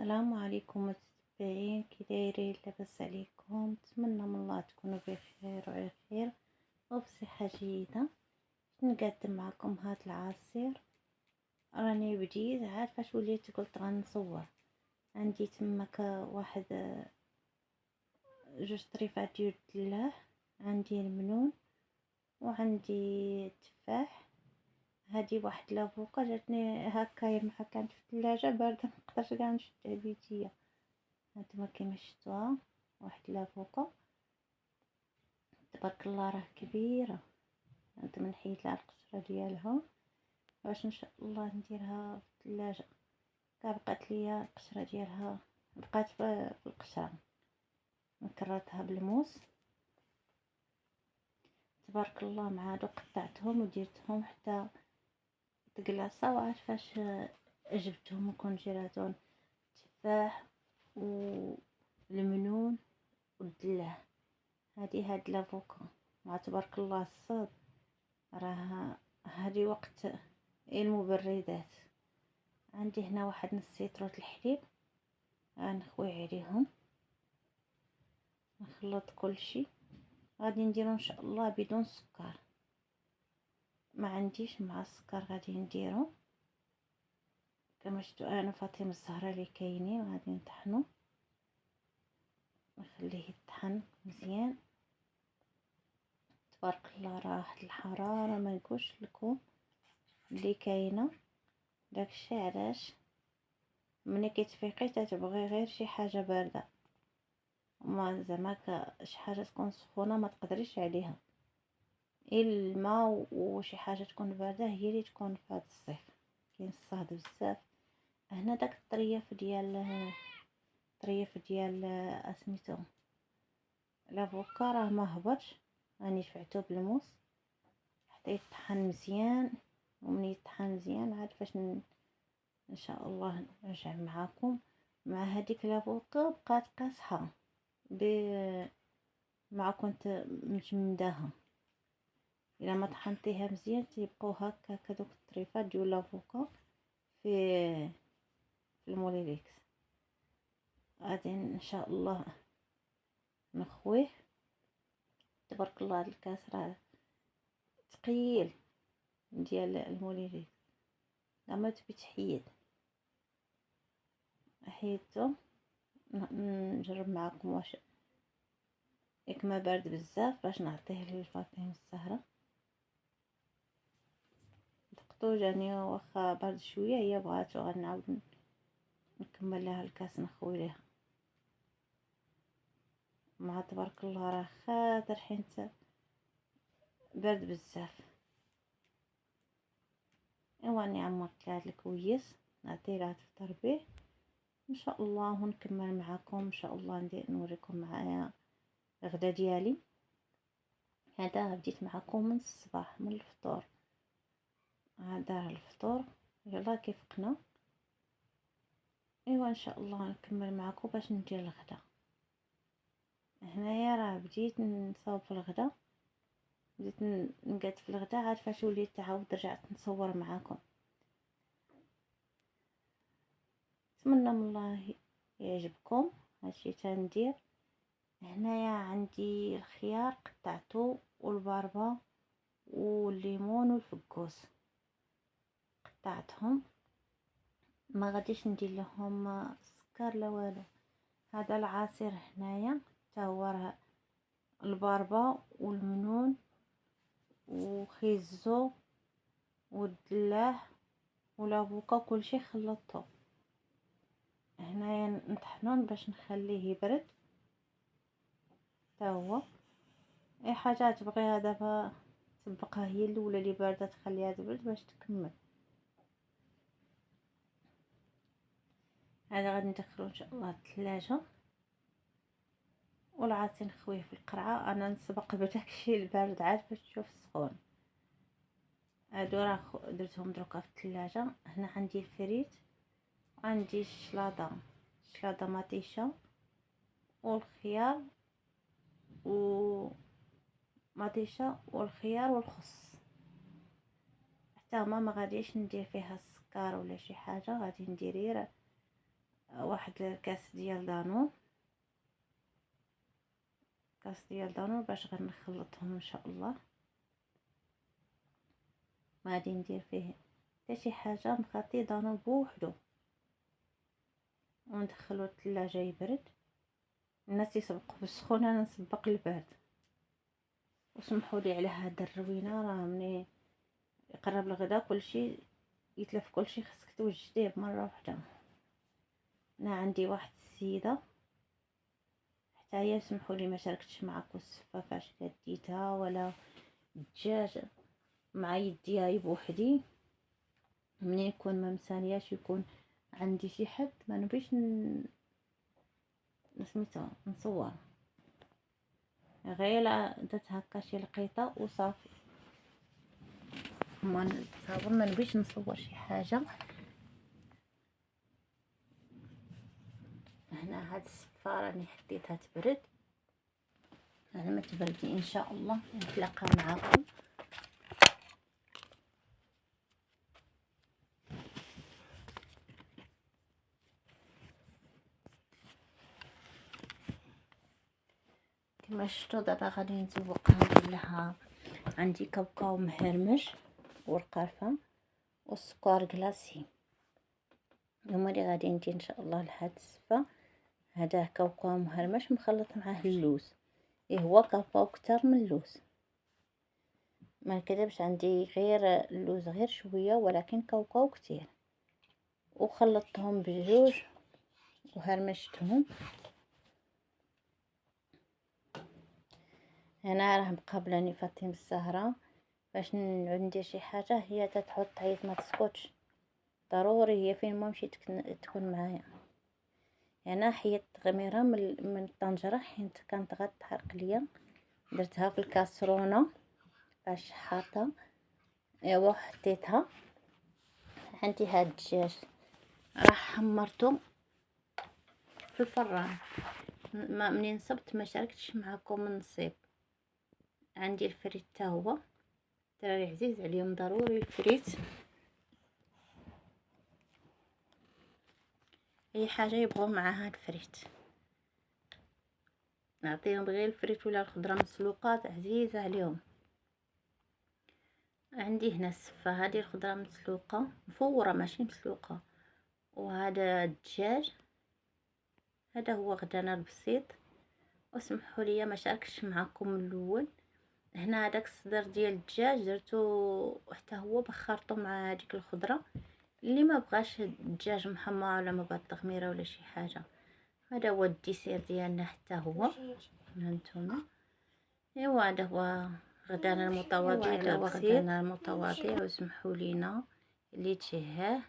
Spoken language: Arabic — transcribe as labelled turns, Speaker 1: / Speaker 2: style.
Speaker 1: السلام عليكم متابعين، كي دايرين؟ لاباس عليكم؟ نتمنى من الله تكونوا بخير وعلى خير وبصحة جيدة. نقدم معكم هاد العصير. راني بديت عارفه اش وليت قلت غنصور. عندي تماك واحد جوج طريفات ديال الدلاح، عندي المنون وعندي التفاح. هادي واحد لافوكا جاتني هكايا مع كانت في الثلاجه بارده، مقدرتش كاع نشدها بيديا. هانتوما كيما شفتوها واحد لافوكا تبارك الله راه كبيره. هانتوما نحيد لها القشره ديالها باش ان شاء الله نديرها في الثلاجه. كاع بقات ليا القشره ديالها، بقات في القشره. نكررتها بالموس تبارك الله. مع هادو قطعتهم وديرتهم حتى تقلاصه. وعارفاش جبتهم وكونجيلاتون؟ التفاح والمنون والدلاع. هاد لافوكا مع تبارك الله الصاد. راه هادي وقت المبردات. عندي هنا واحد نص سيترة الحليب، غنخوي عليهم نخلط كل شيء. غادي نديرو ان شاء الله بدون سكر، ما عنديش مع السكر. غادي نديرو كما شفتوا انا فاطمه الزهراء اللي كاينين. غادي نطحنو، نخليه يطحن مزيان تبارك الله. راه الحراره ما نقولش لكم اللي كاينه. داكشي علاش ملي كتفيقي تتبغي غير شي حاجه بارده، ما زعما شي حاجه تكون سخونه ما تقدريش عليها. الماء وشي حاجه تكون بارده هي اللي تكون في هذا الصيف. كاين الصهد بزاف هنا. داك الطريف ديال اسميتو لافوكا راه ما هبطش. راني شفعته بالموس حتى يطحن مزيان. ومن يطحن مزيان عاد فاش ان شاء الله نرجع معاكم. مع هذيك لافوكا بقات قاصحه مع كنت مجمداها. الا ما طحنتيها مزيان تيبقاو هكا هذوك الطريفات ديال لافوكا في الموليليكس. غادي ان شاء الله نخويه تبارك الله. الكاس راه ثقيل ديال الموليليكس، لما تبي تحيد حيدته. نجرب معكم واش ياك ما بارد بزاف باش نعطيه للفاطمه الزهراء. دقتو جاني واخا بارد شويه، هي بغاتو غنعاود نكمل لها الكاس نخوي ليها. مع تبارك الله راه خاطر حيت بارد بزاف. ايوا راني عمرت لها الكويس نعطيه لها تفطر به ان شاء الله. ونكمل معكم ان شاء الله نوريكم معايا الغدا ديالي. هذا بديت معكم من الصباح من الفطور. هذا الفطور يلا كيفقنا. ايوا ان شاء الله نكمل معكم باش ندير الغدا. هنايا راه بديت نصاوب في الغدا، بديت نقاد في الغدا. عاد فاش وليت عاود رجعت نصور معاكم. نتمنى من الله يعجبكم هادشي تندير. هنايا عندي الخيار قطعته والباربه والليمون والفكوس قطعتهم. ما غاديش ندير لهم سكر لا والو. هذا العصير هنايا تا هو راه الباربه والمنون وخيزو والدلاح والافوكا كلشي خلطته. هنايا نطحنون باش نخليه يبرد. تا هو اي حاجه تبغيها دابا تسبقها هي الاولى اللي بارده تخليها تبرد باش تكمل. هذا غادي ندخلو ان شاء الله الثلاجه. والعصير نخويه في القرعه. انا نسبق بداكشي البارد عاد باش تشوف السخون. هادو راه درتهم دروكا في الثلاجه. هنا عندي الفريت وعندي الشلاضه مطيشه والخيار ومطيشه والخيار والخس. حتى هما ما غاديش ندير فيها السكر ولا شي حاجه. غادي ندير غير واحد الكاس ديال دانون، كاس ديال دانون باش غنخلطهم ان شاء الله. ما غادي ندير فيه حتى شي حاجه، نخلطي دانون بوحدو وندخلو الثلاجه يبرد. الناس يسبقوا بالسخون، انا نسبق البارد. وسمحوا لي على هاد الروينه، راه ملي يقرب الغدا كلشي يتلف، كلشي خصك توجديه بمره واحده. انا عندي واحد السيده حتى هي سمحوا لي ما شاركتش معكم السفه فاش كديتها ولا الدجاج مع يديها بوحدي. منين يكون ما مسانياش يكون عندي شي حد ما نبيش سميتو نصور، غير درت هكا شي لقيطه وصافي. ما نتصور، ما نبيش نصور شي حاجه. هنا هاد الصفاره راني حطيتها تبرد، على ما تبردي ان شاء الله نتلاقى معاكم. كما شفتوا دابا غادي نزوقها، ندير لها عندي كاوكاو مهرمش والقرفه والسكر كلاصي. هما اللي غادي ندير ان شاء الله لهاد الصفه. هذا كاوكاو مهرمش مخلط معاه اللوز، هو كاوكاو كتر من اللوز، ما نكذبش، عندي غير اللوز غير شويه ولكن كاوكاو كتير. وخلطتهم بجوج وهرمشتهم. هنا راه مقابلاني فاطمه الزهراء باش ندير شي حاجه، هي تتحط عيط ما تسكتش، ضروري هي فين ما مشيت تكون معايا. هنا حيت غميره من الطنجره حيت كانت غتحرق ليا، درتها في الكاسرونه باش حاطه. ايوا حطيتها. عندي هاد الدجاج راه حمرته في الفران، منين صبت ما شاركتش معكم النصيب. عندي الفريت حتى هو، الدراري عزيز عليهم ضروري الفريت، اي حاجه يبغوا معاها الفريت نعطيهم، غير الفريت ولا الخضره مسلوقه عزيزه عليهم. عندي هنا السفه، هذه الخضره مسلوقه مفوره ماشي مسلوقه، وهذا الدجاج هذا هو غدانا البسيط. وسمحوا لي ما شاركش معكم الاول. هنا هذاك الصدر ديال الدجاج درتو حتى هو بخرته مع هذيك الخضره. اللي ما بغاش الدجاج محمر ولا ما بغى التخميره ولا شي حاجه، هذا هو الديسير ديالنا حتى هو. هانتوما ايوا هذا هو غدانا المتواضع، غدانا المتواضع. وسمحوا لينا اللي تشهاه